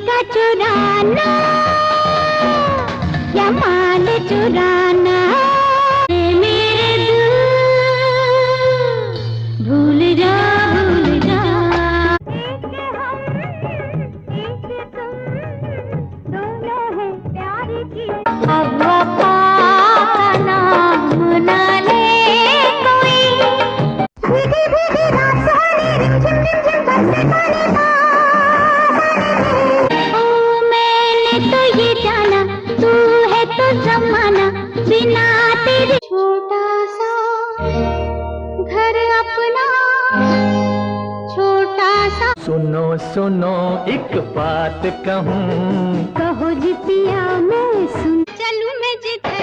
का चुराना या माल चुराना, मेरे दिल भूल जा भूल जा। एक हम एक तुम दोनों हैं प्यार की, अब वफा का नाम ना ले कोई। भीगी भीगी रात सुहानी, रिमझिम रिमझिम बरसे पानी ओ मैंने तो ये जाना तू है तो जमाना, बिना तेरे छोटा सा घर अपना छोटा सा। सुनो सुनो एक बात कहूँ, कहो जी पिया मैं सुन, चलूं मैं जिधर